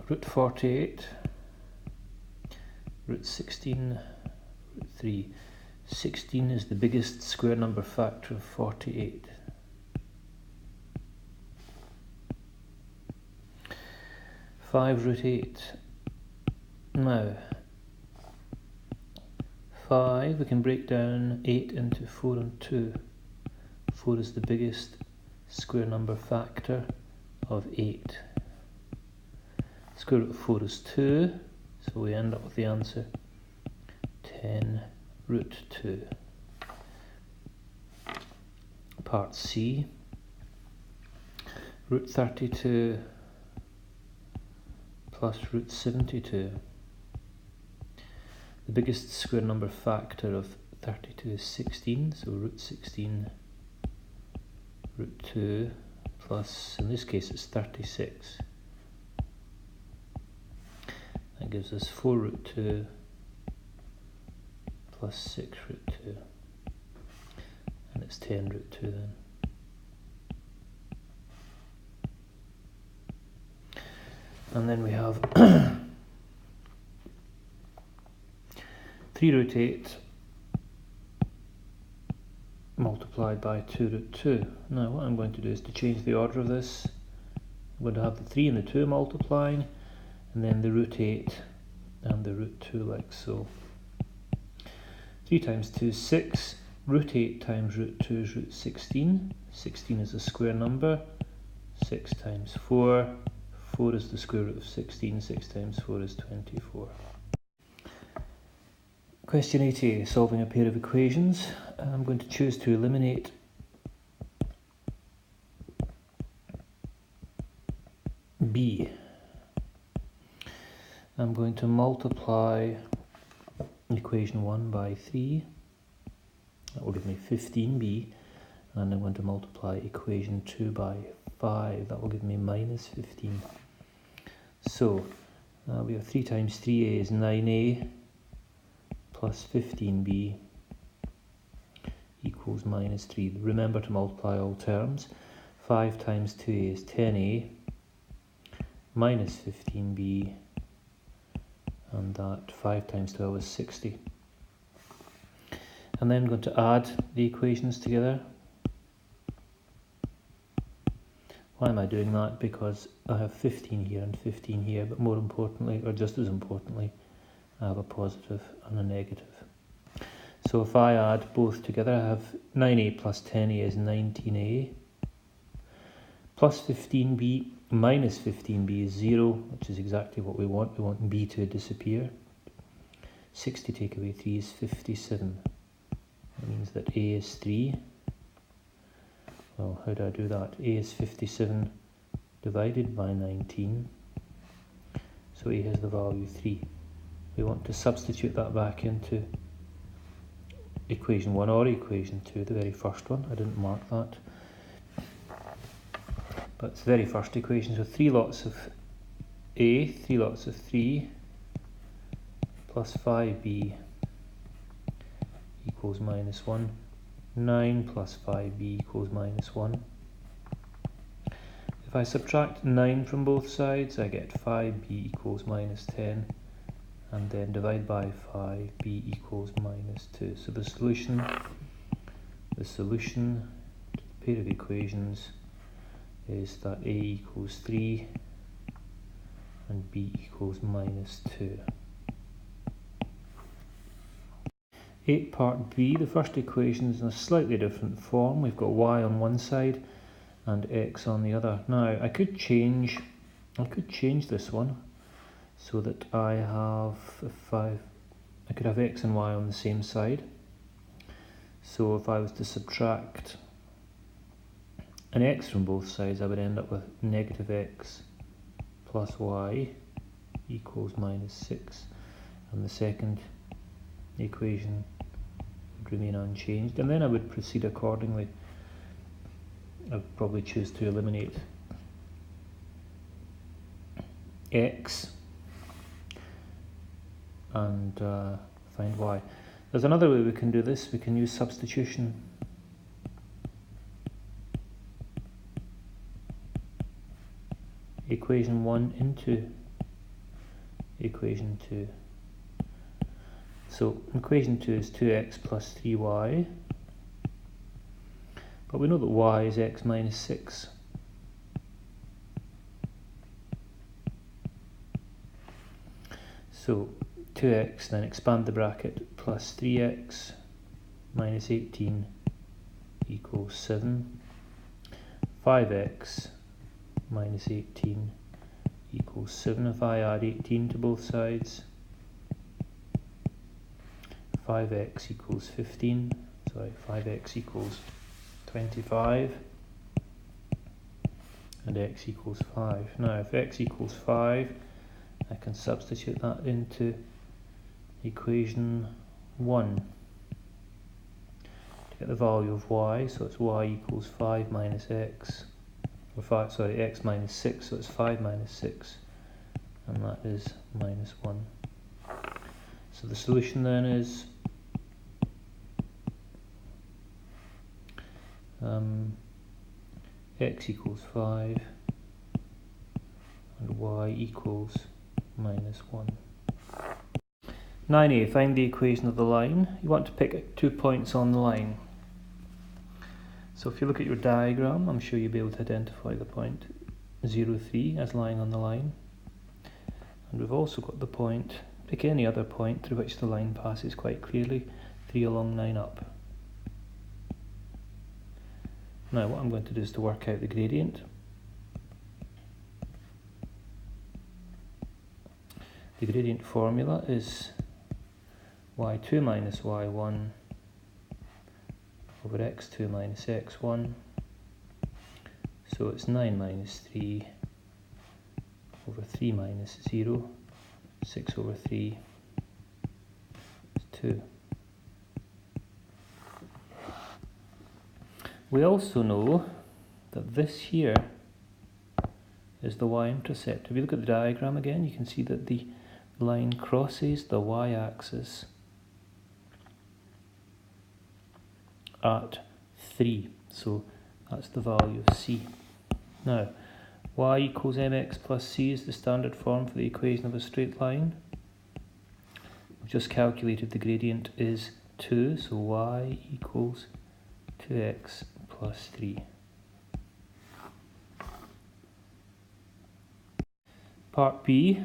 root 48, root 16, root 3. 16 is the biggest square number factor of 48. Five root 8. Now, 5, we can break down 8 into 4 and 2. 4 is the biggest square number factor of 8. Square root of 4 is 2, so we end up with the answer 10 root 2. Part C, root 32 plus root 72. The biggest square number factor of 32 is 16, so root 16 root 2 plus, in this case it's 36. That gives us 4 root 2 plus 6 root 2, and it's 10 root 2 then. And then we have 3 root 8 multiplied by 2 root 2. Now what I'm going to do is to change the order of this. I'm going to have the 3 and the 2 multiplying, and then the root 8 and the root 2 like so. 3 times 2 is 6. Root 8 times root 2 is root 16. 16 is a square number. 6 times 4. 4 is the square root of 16. 6 times 4 is 24. Question 80, solving a pair of equations. I'm going to choose to eliminate b. I'm going to multiply equation 1 by 3. That will give me 15b. And I'm going to multiply equation 2 by 5. That will give me minus 15. So we have 3 times 3a is 9a plus 15b equals minus 3. Remember to multiply all terms. 5 times 2a is 10a minus 15b, and that 5 times 12 is 60. And then I'm going to add the equations together. Why am I doing that? Because I have 15 here and 15 here, but more importantly, or just as importantly, I have a positive and a negative. So if I add both together, I have 9a plus 10a is 19a, plus 15b minus 15b is 0, which is exactly what we want. We want b to disappear. 60 take away 3 is 57. That means that a is 3. Well, how do I do that? A is 57 divided by 19. So a has the value 3. We want to substitute that back into equation 1 or equation 2, the very first one. I didn't mark that. But it's the very first equation. So 3 lots of a, 3 lots of 3, plus 5b equals minus 1. 9 plus 5b equals minus 1. If I subtract 9 from both sides, I get 5b equals minus 10, and then divide by 5b equals minus 2. So the solution to the pair of equations is that a equals 3 and b equals minus 2. 8 part B, the first equation is in a slightly different form. We've got y on one side and x on the other. Now I could change this one so that I could have x and y on the same side. So if I was to subtract an x from both sides, I would end up with negative x plus y equals minus 6, and the second equation would remain unchanged, and then I would proceed accordingly. I would probably choose to eliminate x and find y. There's another way we can do this. We can use substitution. Equation 1 into equation 2. So equation 2 is 2x plus 3y, but we know that y is x minus 6. So 2x, then expand the bracket, plus 3x minus 18 equals 7. 5x minus 18 equals 7. If I add 18 to both sides, 5x equals 15, 5x equals 25, and x equals 5. Now if x equals 5, I can substitute that into equation 1 to get the value of y. So it's y equals 5 minus x, or x minus 6, so it's 5 minus 6, and that is minus 1. So the solution then is x equals 5 and y equals minus 1. 9a, find the equation of the line. You want to pick 2 points on the line. So if you look at your diagram, I'm sure you'll be able to identify the point 0, 3 as lying on the line. And we've also got the point, pick any other point through which the line passes quite clearly, 3 along, 9 up. Now what I'm going to do is to work out the gradient. The gradient formula is y2 minus y1 over x2 minus x1. So it's 9 minus 3 over 3 minus 0, 6 over 3 is 2. We also know that this here is the y-intercept. If you look at the diagram again, you can see that the line crosses the y-axis at 3. So that's the value of c. Now, y equals mx plus c is the standard form for the equation of a straight line. We've just calculated the gradient is 2, so y equals 2x plus 3. Part B,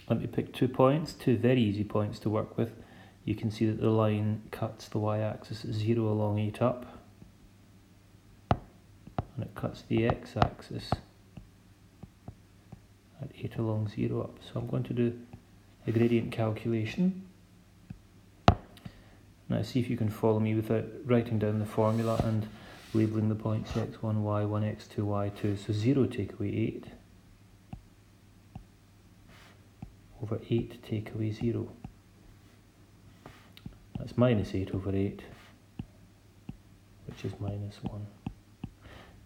let me pick 2 points, 2 very easy points to work with. You can see that the line cuts the y-axis at 0 along 8 up, and it cuts the x-axis at 8 along 0 up. So I'm going to do a gradient calculation. Now see if you can follow me without writing down the formula and labelling the points x1, y1, x2, y2. So 0 take away 8 over 8 take away 0. That's minus 8 over 8, which is minus 1.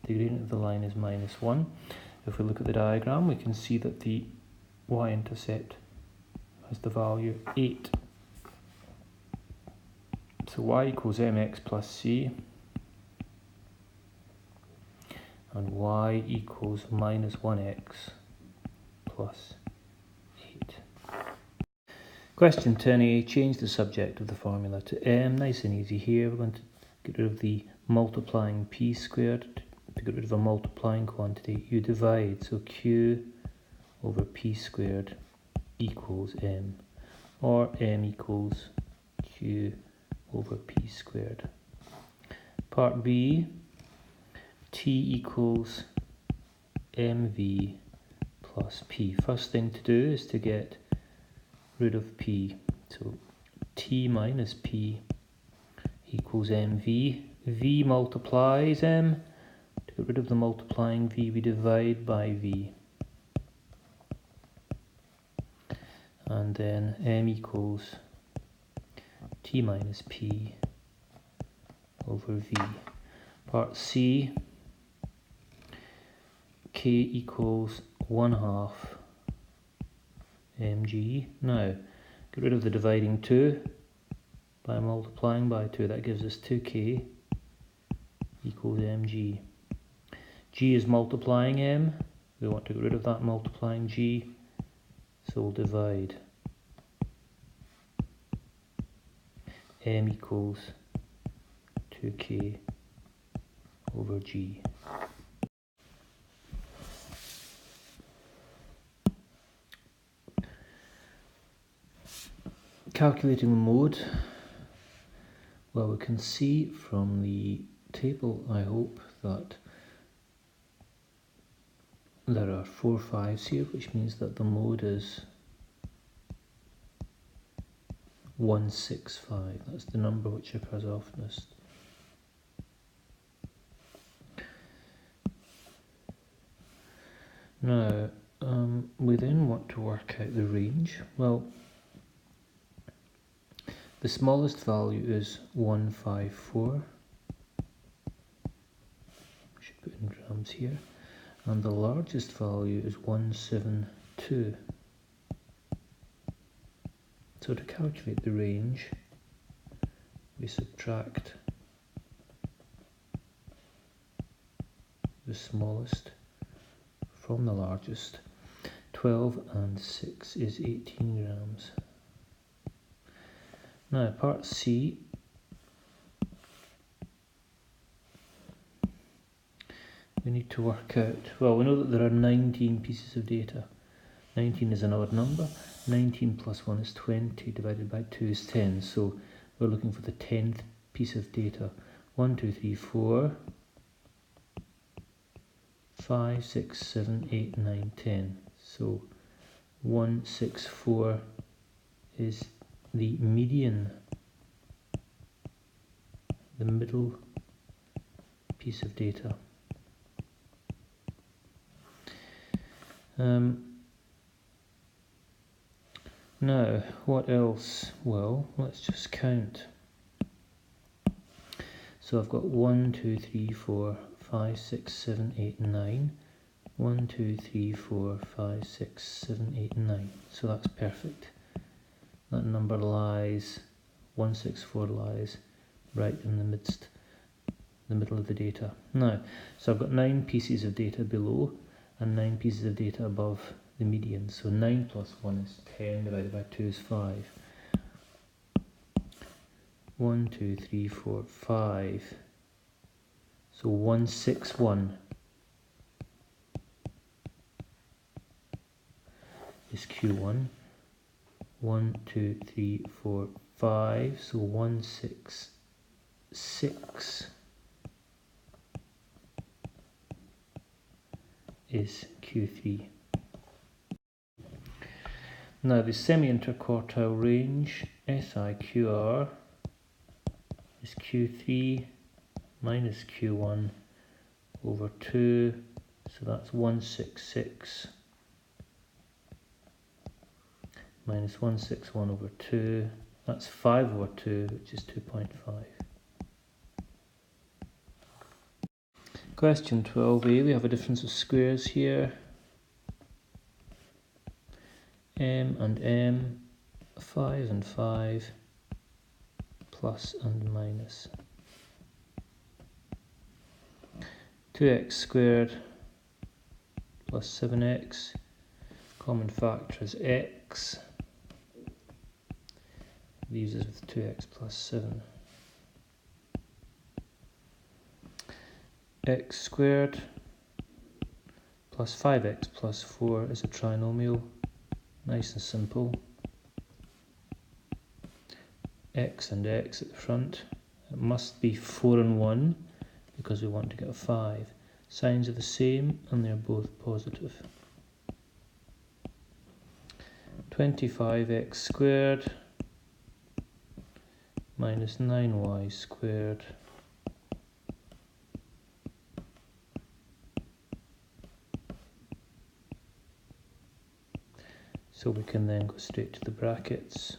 The gradient of the line is minus 1. If we look at the diagram, we can see that the y-intercept has the value 8. So y equals mx plus c, and y equals minus 1x plus 8. Question 10a, change the subject of the formula to m. Nice and easy here. We're going to get rid of the multiplying p squared. To get rid of a multiplying quantity, you divide. So q over p squared equals m, or m equals q over p squared. Part B, t equals mv plus p. First thing to do is to get rid of p. So t minus p equals mv. V multiplies m. To get rid of the multiplying v, we divide by v. And then m equals t minus p over v. Part C, k equals 1/2 mg. Now, get rid of the dividing 2 by multiplying by 2. That gives us 2k equals mg. G is multiplying m. We want to get rid of that multiplying g. So we'll divide m equals 2k over g. Calculating the mode, well, we can see from the table, I hope, that there are 4 5s here, which means that the mode is 165. That's the number which occurs oftenest. Now, we then want to work out the range. Well, the smallest value is 154. Should put in grams here. And the largest value is 172. So to calculate the range, we subtract the smallest from the largest. 12 and 6 is 18 grams. Now, part C, we need to work out, well, we know that there are 19 pieces of data. 19 is an odd number. 19 plus 1 is 20, divided by 2 is 10. So we're looking for the 10th piece of data. 1, 2, 3, 4, 5, 6, 7, 8, 9, 10. So 164 is the median, the middle piece of data. Now, what else? Well, let's just count. So I've got 1, 2, 3, 4, 5, 6, 7, 8, 9. 1, 2, 3, 4, 5, 6, 7, 8, 9. So that's perfect. That number lies, 164 lies right in the middle of the data. Now, so I've got 9 pieces of data below and 9 pieces of data above the median. So 9 plus 1 is 10, divided by 2 is 5. 1, 2, 3, 4, 5. So 161 is Q1. 1, 2, 3, 4, 5. So 166 is Q3. Now the semi-interquartile range, SIQR, is Q3 minus Q1 over 2, so that's 166 minus 161 over 2, that's 5 over 2, which is 2.5. Question 12a, we have a difference of squares here. M and M, 5 and 5, plus and minus. 2x squared plus 7x, common factor is x, leaves us with 2x plus 7. X squared plus 5x plus 4 is a trinomial. Nice and simple. X and x at the front. It must be 4 and 1 because we want to get a 5. Signs are the same and they're both positive. 25x squared minus 9y squared so we can then go straight to the brackets.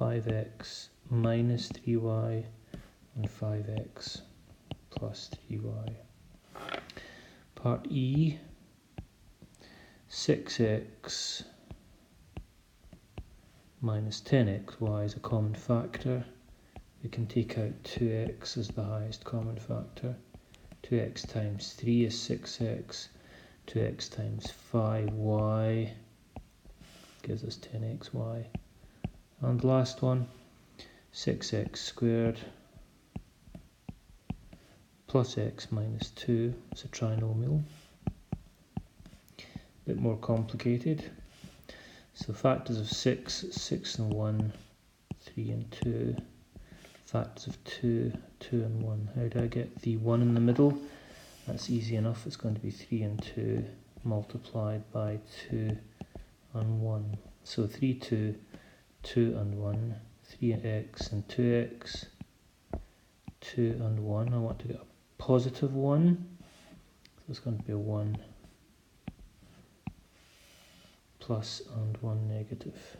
5x minus 3y and 5x plus 3y. Part E, 6x minus 10xy is a common factor. We can take out 2x as the highest common factor. 2x times 3 is 6x. 2x times 5y gives us 10xy. And last one, 6x squared plus x minus 2. It's a trinomial. A bit more complicated. So factors of 6, 6 and 1, 3 and 2. Factors of 2, 2 and 1. How do I get the 1 in the middle? That's easy enough. It's going to be 3 and 2 multiplied by 2 and 1. So 3, 2, 2 and 1, 3x and 2x, 2 and 1. I want to get a positive 1. So it's going to be a 1 plus and 1 negative.